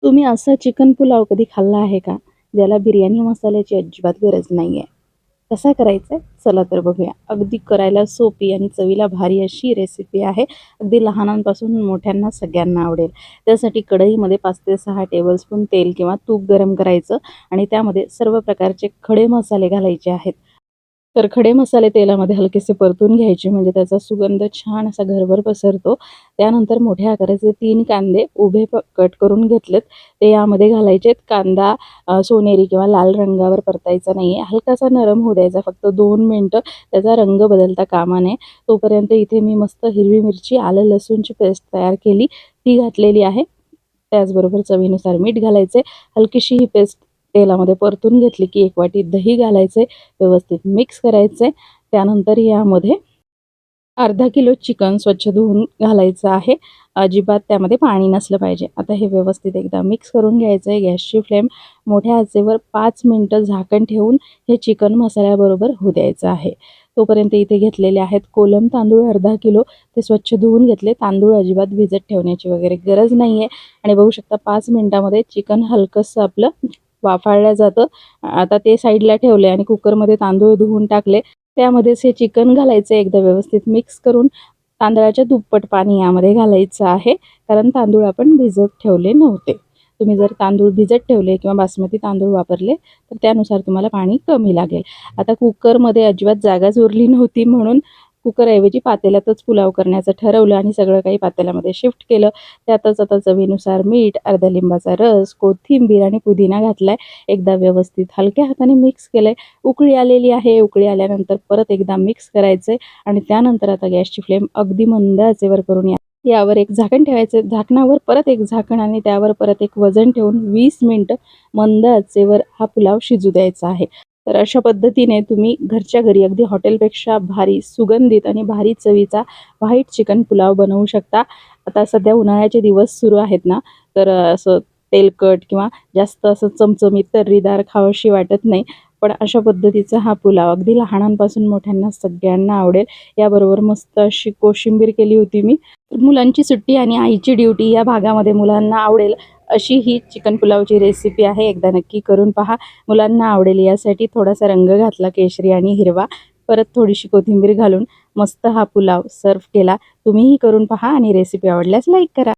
तुम्ही असा चिकन पुलाव कधी खाल्ला आहे का? ज्याला बिर्याणी मसाल्याची अजिबात गरज नाहीये. कसा करायचा आहे? चला तर बघूया. अगदी करायला सोपी आणि चवीला भारी अशी रेसिपी आहे. अगदी लहानांपासून मोठ्यांना सगळ्यांना आवडेल. त्यासाठी कढईमध्ये 5 ते 6 टेबलस्पून तेल किंवा तूप गरम करायचं आणि त्यामध्ये सर्व प्रकारचे खडे मसाले घालायचे आहेत. तर खडे मसाले तेलामध्ये हलकेसे परतून घ्यायचे म्हणजे त्याचा सुगंध छान असा घरभर पसरतो. त्यानंतर मोठ्या आकाराचे 3 कांदे उभे कट करून घेतलेत. ते यामध्ये घालायचेत. कांदा सोनेरी किंवा लाल रंगावर परतायचा नाहीये. हलकासा नरम होऊ द्यायचा. फक्त 2 मिनिटं त्याचा रंग बदलता कामा नये. तोपर्यंत इथे मी मस्त हिरवी मिरची, आलं लसूणची पेस्ट तयार केली, ती घातलेली आहे. त्याचबरोबर चवीनुसार मीठ घालायचे. हलकीशी ही पेस्ट तेलामध्ये परतून घेतली की 1 वाटी दही घालायचे. व्यवस्थित मिक्स करायचे. त्यानंतर यामध्ये अर्धा किलो चिकन स्वच्छ धुवून घालायचं आहे. अजिबात त्यामध्ये पाणी नसलं पाहिजे. आता हे व्यवस्थित एकदा मिक्स करून घ्यायचं आहे. गॅसची फ्लेम मोठ्या आचेवर 5 मिनिटं झाकण ठेवून हे चिकन मसाल्याबरोबर होऊ द्यायचं आहे. तोपर्यंत इथे घेतलेले आहेत कोलम तांदूळ अर्धा किलो. ते स्वच्छ धुवून घेतले. तांदूळ अजिबात भिजत ठेवण्याची वगैरे गरज नाही आहे आणि बघू शकता 5 मिनिटामध्ये चिकन हलकंसं आपलं वाफाळलं जातं. आता ते साईडला ठेवले आणि कुकरमध्ये तांदूळ धुवून टाकले. त्यामध्येच हे चिकन घालायचं एकदा व्यवस्थित मिक्स करून तांदळाच्या दुप्पट पाणी यामध्ये घालायचं आहे. कारण तांदूळ आपण भिजत ठेवले नव्हते. तुम्ही जर तांदूळ भिजत ठेवले किंवा बासमती तांदूळ वापरले तर त्यानुसार तुम्हाला पाणी कमी लागेल. आता कुकरमध्ये अजिबात जागाच उरली नव्हती म्हणून कुकरऐवजी पातेल्यातच पुलाव करण्याचं ठरवलं आणि सगळं काही पातेल्यामध्ये शिफ्ट केलं. त्यातच आता चवीनुसार मीठ, अर्ध्या लिंबाचा रस, कोथिंबीर आणि पुदिना घातलाय. एकदा व्यवस्थित हलक्या हाताने मिक्स केलंय. उकळी आलेली आहे. उकळी आल्यानंतर परत एकदा मिक्स करायचंय आणि त्यानंतर आता गॅसची फ्लेम अगदी मंद आचेवर करून यावर एक झाकण ठेवायचं. झाकणावर परत एक झाकण आणि त्यावर परत एक वजन ठेवून 20 मिनिटं मंद आचेवर हा पुलाव शिजू द्यायचा आहे. तर अशा पद्धतीने तुम्ही घरच्या घरी अगदी हॉटेलपेक्षा भारी, सुगंधित आणि भारी चवीचा व्हाईट चिकन पुलाव बनवू शकता. आता सध्या उन्हाळ्याचे दिवस सुरू आहेत ना, तर असं तेलकट किंवा जास्त असं चमचमीत तर्रीदार खावंशी वाटत नाही. पण अशा पद्धतीचा हा पुलाव अगदी लहानांपासून मोठ्यांना सगळ्यांना आवडेल. याबरोबर मस्त अशी कोशिंबीर केली होती मी. मुलांची सुट्टी आणि आईची ड्युटी या भागामध्ये मुलांना आवडेल अशी ही चिकन पुलावची रेसिपी आहे. एकदा नक्की करून पहा. मुलांना आवडेल यासाठी थोडासा रंग घातला केशरी आणि हिरवा. परत थोडीशी कोथिंबीर घालून मस्त हा पुलाव सर्व्ह केला. तुम्हीही करून पहा आणि रेसिपी आवडल्यास लाईक करा.